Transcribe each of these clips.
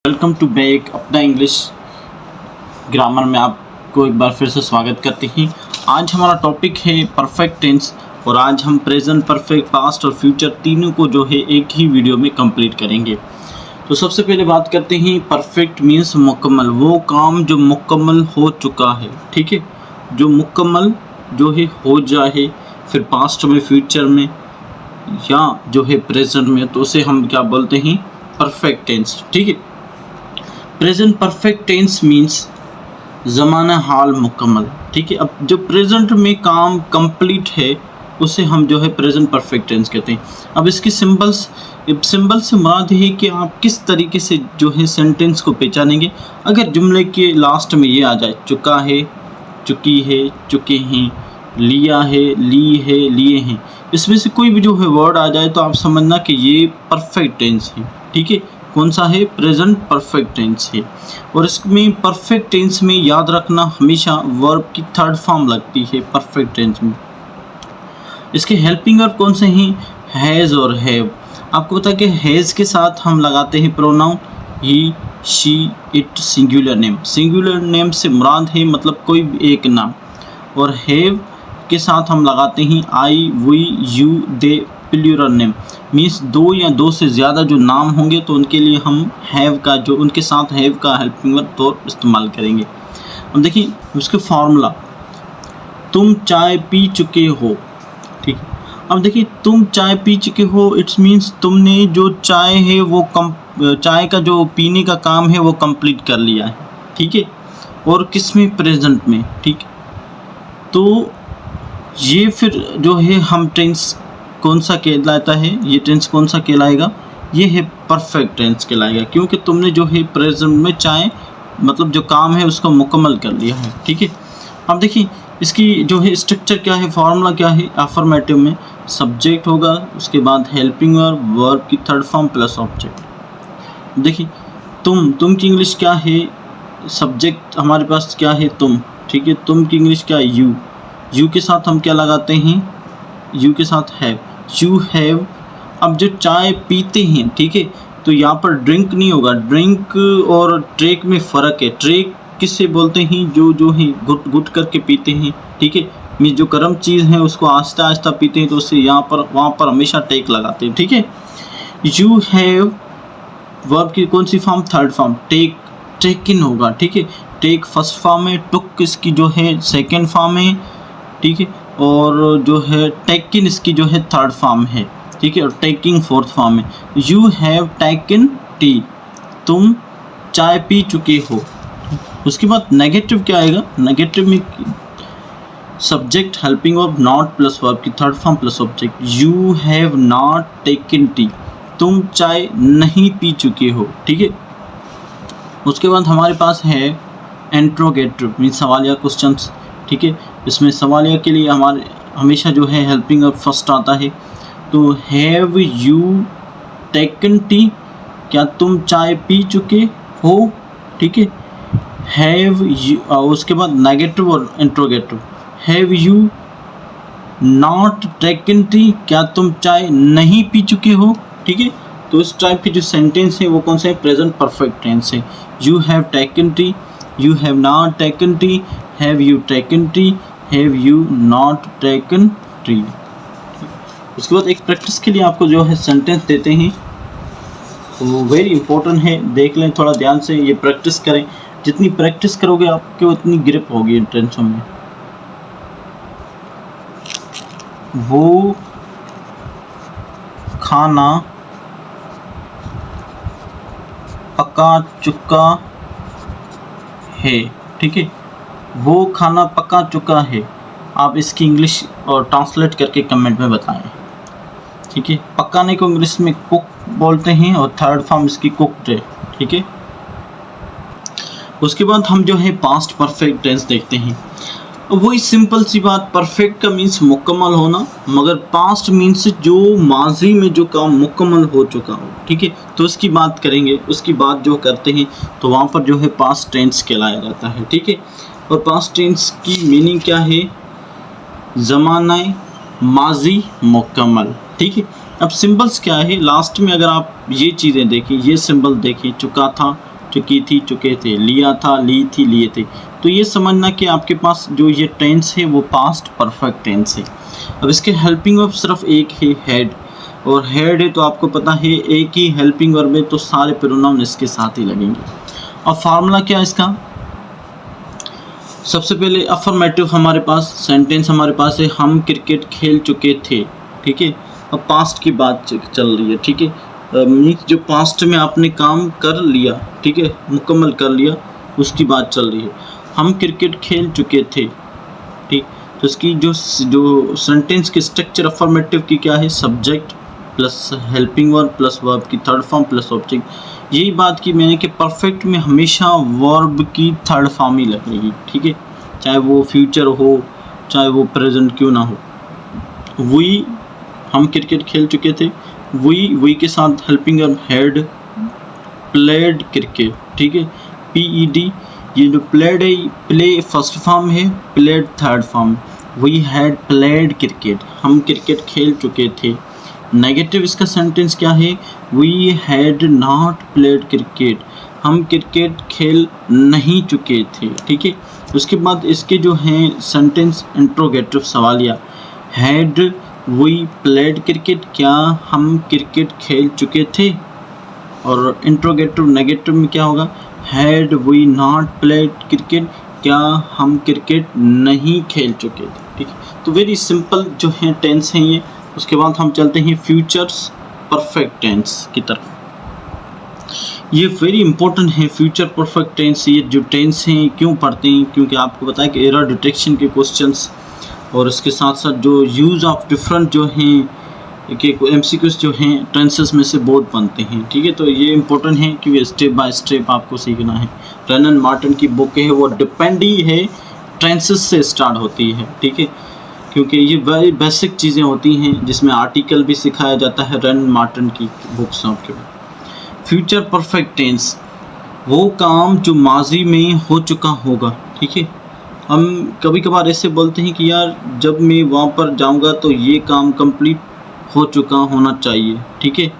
Welcome to back अपना English grammar में आपको एक बार फिर से स्वागत करते हैं। आज हमारा टॉपिक है परफेक्ट टेंस और आज हम प्रेजेंट, परफेक्ट, पास्ट और फ्यूचर तीनों को जो है एक ही वीडियो में कंप्लीट करेंगे। तो सबसे पहले बात करते हैं परफेक्ट मीन्स मुकम्मल, वो काम जो मुकम्मल हो चुका है। ठीक है, जो मुकम्मल जो है हो जाए, फिर पास्ट में, फ्यूचर में या जो है प्रेजेंट में, तो उसे हम क्या बोलते हैं, परफेक्ट टेंस। ठीक है, प्रेजेंट परफेक्ट टेंस मीन्स ज़माना हाल मुकम्मल। ठीक है, अब जो प्रेजेंट में काम कंप्लीट है उसे हम जो है प्रेजेंट परफेक्ट टेंस कहते हैं। अब इसके सिंबल से मुराद है कि आप किस तरीके से जो है सेंटेंस को पहचानेंगे। अगर जुमले के लास्ट में ये आ जाए, चुका है, चुकी है, चुके हैं, लिया है, ली है, लिए हैं, इसमें से कोई भी जो है वर्ड आ जाए तो आप समझना कि ये परफेक्ट टेंस है। ठीक है, कौन सा है, प्रेजेंट परफेक्ट टेंस है। और इसमें परफेक्ट टेंस में याद रखना हमेशा वर्ब की थर्ड फॉर्म लगती है परफेक्ट टेंस में। इसके हेल्पिंग वर्ब कौन से हैं, हैज़ और हैव। आपको पता है कि हैज़ के साथ हम लगाते हैं pronoun he, she, it, singular name. Singular name से मुराद है मतलब कोई भी एक नाम। और हैव के साथ हम लगाते हैं I, we, you, they, plural name. Means दो या दो से ज़्यादा जो नाम होंगे तो उनके लिए हम हैव का, जो उनके साथ हैव का हेल्पिंग वर्ब तौर इस्तेमाल करेंगे। अब देखिए उसके फार्मूला, तुम चाय पी चुके हो। ठीक है, अब देखिए तुम चाय पी चुके हो, इट्स मीन्स तुमने जो चाय है वो चाय का जो पीने का काम है वो कंप्लीट कर लिया है। ठीक है, और किस में, प्रेजेंट में। ठीक, तो ये फिर जो है हम टेंस कौन सा कहलाता है, ये टेंस कौन सा कहलाएगा, ये है परफेक्ट टेंस कहलाएगा, क्योंकि तुमने जो है प्रेजेंट में चाय मतलब जो काम है उसको मुकम्मल कर लिया है। ठीक है, अब देखिए इसकी जो है स्ट्रक्चर क्या है, फार्मूला क्या है। अफर्मेटिव में सब्जेक्ट होगा, उसके बाद हेल्पिंग वर्ब, वर्ब की थर्ड फॉर्म प्लस ऑब्जेक्ट। देखिए तुम की इंग्लिश क्या है, सब्जेक्ट हमारे पास क्या है, तुम। ठीक है, तुम की इंग्लिश क्या है, यू के साथ हम क्या लगाते हैं, यू के साथ हैव, यू हैव। अब जो चाय पीते हैं, ठीक है, तो यहाँ पर ड्रिंक नहीं होगा, ड्रिंक और ड्रेक में फ़र्क है। ड्रेक किससे बोलते हैं, जो है घुट घुट करके पीते हैं। ठीक है, मीन्स जो गर्म चीज़ है उसको आहिस्ता आहिस्ता पीते हैं, तो उससे यहाँ पर वहाँ पर हमेशा टेक लगाते हैं। ठीक है, यू हैव वर्ब की कौन सी फॉर्म, थर्ड फॉर्म, टेकन होगा। ठीक है, टेक फर्स्ट फॉर्म है, टुक इसकी जो है सेकेंड फॉर्म है। ठीक है, और जो है टेकिन इसकी जो है थर्ड फॉर्म है। ठीक है, और टेकिंग फोर्थ फॉर्म है। यू हैव टेकन टी, तुम चाय पी चुके हो। उसके बाद नेगेटिव क्या आएगा, नेगेटिव में subject, helping verb, not plus verb की third form plus object. You have not taken tea, तुम चाय नहीं पी चुके हो। ठीक है, उसके बाद हमारे पास है इंट्रोगेटिव मीन्स सवालिया क्वेश्चंस। ठीक है, इसमें सवालिया के लिए हमारे हमेशा जो है हेल्पिंग वर्ब फर्स्ट आता है। तो हैव यू टेकन टी, क्या तुम चाय पी चुके हो। ठीक है, हैव यू, उसके बाद नेगेटिव और interrogative, have you not taken T, क्या तुम चाय नहीं पी चुके हो। ठीक है, तो इस टाइप के जो सेंटेंस है वो कौन से, प्रेजेंट परफेक्ट टेंस है। You have taken T, you have not taken T, have you taken T, have you not taken T. उसके बाद एक प्रैक्टिस के लिए आपको जो है सेंटेंस देते हैं, वो वेरी इंपॉर्टेंट है, देख लें थोड़ा ध्यान से, ये प्रैक्टिस करें। जितनी प्रैक्टिस करोगे आपके उतनी ग्रिप होगी टेंशन में। वो खाना पका चुका है। ठीक है, वो खाना पका चुका है। आप इसकी इंग्लिश और ट्रांसलेट करके कमेंट में बताएं। ठीक है, पकाने को इंग्लिश में कुक बोलते हैं और थर्ड फॉर्म इसकी कुक्ड है। ठीक है, उसके बाद हम जो है पास्ट परफेक्ट टेंस देखते हैं। वही सिंपल सी बात, परफेक्ट का मीन्स मुकम्मल होना, मगर पास्ट मीन्स जो माजी में जो काम मुकम्मल हो चुका हो। ठीक है, तो उसकी बात करेंगे, उसकी बात जो करते हैं तो वहाँ पर जो है पास्ट टेंस कहलाया जाता है। ठीक है, और पास्ट टेंस की मीनिंग क्या है, ज़माना माजी मुकम्मल। ठीक है, अब सिंबल्स क्या है, लास्ट में अगर आप ये चीज़ें देखें, ये सिंबल देखें, चुका था, चुकी थी, चुके थे, लिया था, ली थी, लिए थे। तो ये समझना कि आपके पास जो ये टेंस है वो पास्ट परफेक्ट टेंस है। अब इसके हेल्पिंग वर्ब सिर्फ एक है, हैड, और हैड है तो आपको पता है एक ही हेल्पिंग वर्ब है तो सारे प्रोनाउन इसके साथ ही लगेंगे। अब फार्मूला क्या है इसका? सबसे पहले अफर्मेटिव हमारे पास सेंटेंस हमारे पास है, हम क्रिकेट खेल चुके थे, ठीक है। अब पास्ट की बात चल रही है, ठीक है, मीन्स जो पास्ट में आपने काम कर लिया, ठीक है, मुकम्मल कर लिया, उसकी बात चल रही है। हम क्रिकेट खेल चुके थे, ठीक। तो इसकी जो सेंटेंस की स्ट्रक्चर अफर्मेटिव की क्या है? Subject plus helping verb plus verb की थर्ड फॉर्म प्लस ऑब्जेक्ट। यही बात की मैंने कि परफेक्ट में हमेशा वर्ब की थर्ड फॉर्म ही लगेगी, ठीक है, चाहे वो फ्यूचर हो चाहे वो प्रेजेंट क्यों ना हो। वही हम क्रिकेट खेल चुके थे, वही के साथ helping verb had played cricket, ठीक है, PED। ये जो प्लेड है, प्ले फर्स्ट फॉर्म है, played third form. We had played cricket, हम क्रिकेट खेल चुके थे। नेगेटिव इसका सेंटेंस क्या है? We had not played cricket, हम क्रिकेट खेल नहीं चुके थे, ठीक है। उसके बाद इसके जो हैं सेंटेंस इंट्रोगेटिव सवालिया, हैड वी प्लेड क्रिकेट, क्या हम क्रिकेट खेल चुके थे। और इंट्रोगेटिव नेगेटिव में क्या होगा? Had we not played cricket, क्या हम क्रिकेट नहीं खेल चुके थे, ठीक है। तो वेरी सिंपल जो है टेंस हैं ये। उसके बाद हम चलते हैं फ्यूचर्स परफेक्ट टेंस की तरफ। ये वेरी इंपॉर्टेंट है फ्यूचर परफेक्ट टेंस। ये जो टेंस हैं क्यों पढ़ते हैं? क्योंकि आपको पता है कि एरर डिटेक्शन के क्वेश्चंस और इसके साथ साथ जो यूज़ ऑफ डिफरेंट जो हैं कि MCQs जो हैं टेंसेस में से बहुत बनते हैं, ठीक है। तो ये इंपॉर्टेंट है कि स्टेप बाय स्टेप आपको सीखना है। रन एंड मार्टिन की बुक है वो डिपेंड ही है टेंसेस से स्टार्ट होती है, ठीक है, क्योंकि ये वेरी बेसिक चीज़ें होती हैं जिसमें आर्टिकल भी सिखाया जाता है रन मार्टिन की बुक्स आपके। फ्यूचर परफेक्ट टेंस वो काम जो माजी में हो चुका होगा, ठीक है। हम कभी कभार ऐसे बोलते हैं कि यार जब मैं वहाँ पर जाऊँगा तो ये काम कंप्लीट हो चुका होना चाहिए, ठीक है।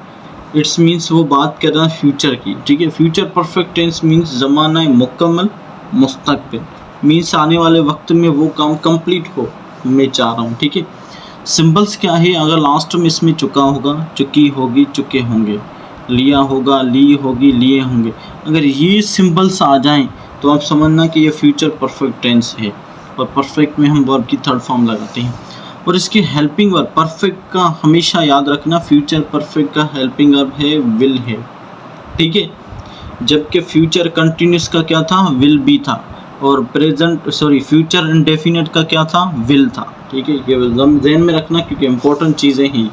इट्स मीन्स वो बात कर रहा है फ्यूचर की, ठीक है। फ्यूचर परफेक्ट टेंस मीन्स ज़माना मुकम्मल मुस्तक़बिल, मीन्स आने वाले वक्त में वो काम कंप्लीट हो, मैं चाह रहा हूँ, ठीक है। सिंबल्स क्या है? अगर लास्ट में इसमें चुका होगा, चुकी होगी, चुके होंगे, लिया होगा, ली होगी, लिए होंगे, अगर ये सिंबल्स आ जाएं तो आप समझना कि ये फ्यूचर परफेक्ट टेंस है। और परफेक्ट में हम वर्ब की थर्ड फॉर्म लगाते हैं। और इसकी हेल्पिंग वर्ब परफेक्ट का हमेशा याद रखना, फ्यूचर परफेक्ट का हेल्पिंग वर्ब है विल है, ठीक है। जबकि फ्यूचर कंटिन्यूस का क्या था? विल भी था। और फ्यूचर इंडेफिनिट का क्या था? विल था, ठीक है। ये ध्यान में रखना क्योंकि इंपॉर्टेंट चीज़ें हैं।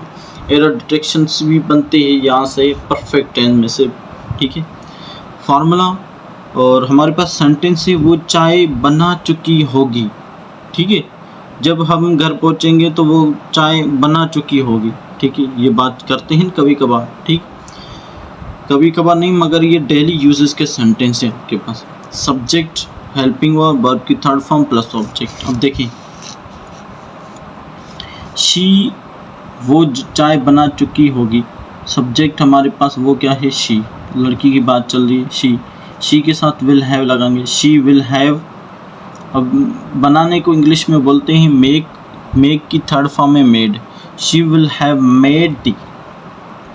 एरर डिटेक्शंस भी बनते हैं यहाँ से परफेक्ट टेंस में से, ठीक है। फार्मूला और हमारे पास सेंटेंस है वो चाय बना चुकी होगी, ठीक है। जब हम घर पहुंचेंगे तो वो चाय बना चुकी होगी, ठीक है। ये बात करते हैं कभी कभार, ठीक, कभी कभार नहीं, मगर ये डेली यूजेस के सेंटेंस हैं आपके पास। सब्जेक्ट हेल्पिंग वर्ब वर्ब की थर्ड फॉर्म प्लस ऑब्जेक्ट। अब देखिए शी वो चाय बना चुकी होगी, सब्जेक्ट हमारे पास वो क्या है? शी, लड़की की बात चल रही है। शी के साथ विल हैव लगाएंगे, शी विल हैव। अब बनाने को इंग्लिश में बोलते हैं मेक की थर्ड फॉर्म है made, she will have made tea,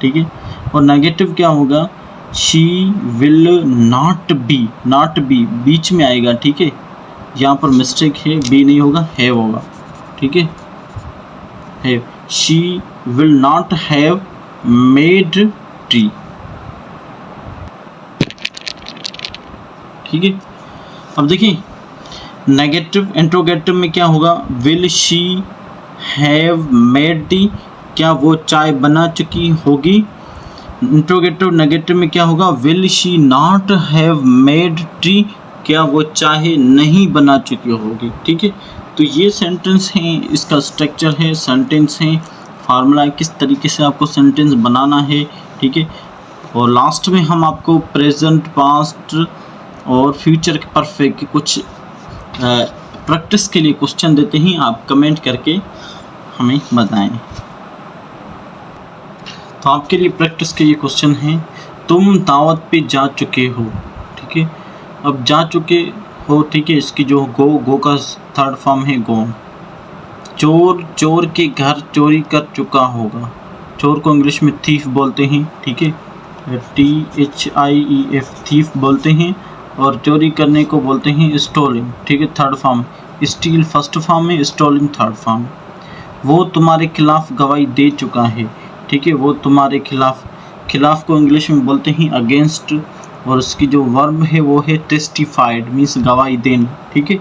ठीक है। और नेगेटिव क्या होगा? शी विल नॉट बी बीच में आएगा, ठीक है। यहाँ पर मिस्टेक है, बी नहीं होगा, हैव होगा, ठीक है, have. She will not have made tea, ठीक है। अब देखिए नेगेटिव इंट्रोगेटिव में क्या होगा? Will she have made tea, क्या वो चाय बना चुकी होगी। इंट्रोगेटिव नेगेटिव में क्या होगा? Will she not have made tea, क्या वो चाय नहीं बना चुकी होगी, ठीक है। तो ये सेंटेंस हैं, इसका स्ट्रक्चर है, सेंटेंस हैं, फार्मूला किस तरीके से आपको सेंटेंस बनाना है, ठीक है। और लास्ट में हम आपको प्रेजेंट, पास्ट और फ्यूचर के परफेक्ट के कुछ प्रैक्टिस के लिए क्वेश्चन देते हैं, आप कमेंट करके हमें बताएं। तो आपके लिए प्रैक्टिस के ये क्वेश्चन हैं, तुम दावत पे जा चुके हो, अब जा चुके हो, ठीक है। इसकी जो गो का थर्ड फॉर्म है गॉन। चोर, चोर के घर चोरी कर चुका होगा। चोर को इंग्लिश में थीफ बोलते हैं, ठीक है, THIEF, थीफ बोलते हैं। और चोरी करने को बोलते हैं स्टोलिंग, ठीक है, third form. Steel first form में, स्टोलिंग थर्ड फॉर्म। वो तुम्हारे खिलाफ गवाही दे चुका है, ठीक है। वो तुम्हारे खिलाफ को इंग्लिश में बोलते हैं अगेंस्ट। और उसकी जो वर्ब है वो है टेस्टिफाइड, मीन्स गवाही देना, ठीक है,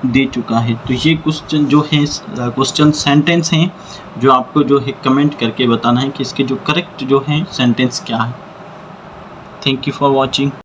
दे चुका है। तो ये क्वेश्चन जो है, क्वेश्चन सेंटेंस हैं जो आपको जो है कमेंट करके बताना है कि इसके जो करेक्ट जो है सेंटेंस क्या है। Thank you for watching.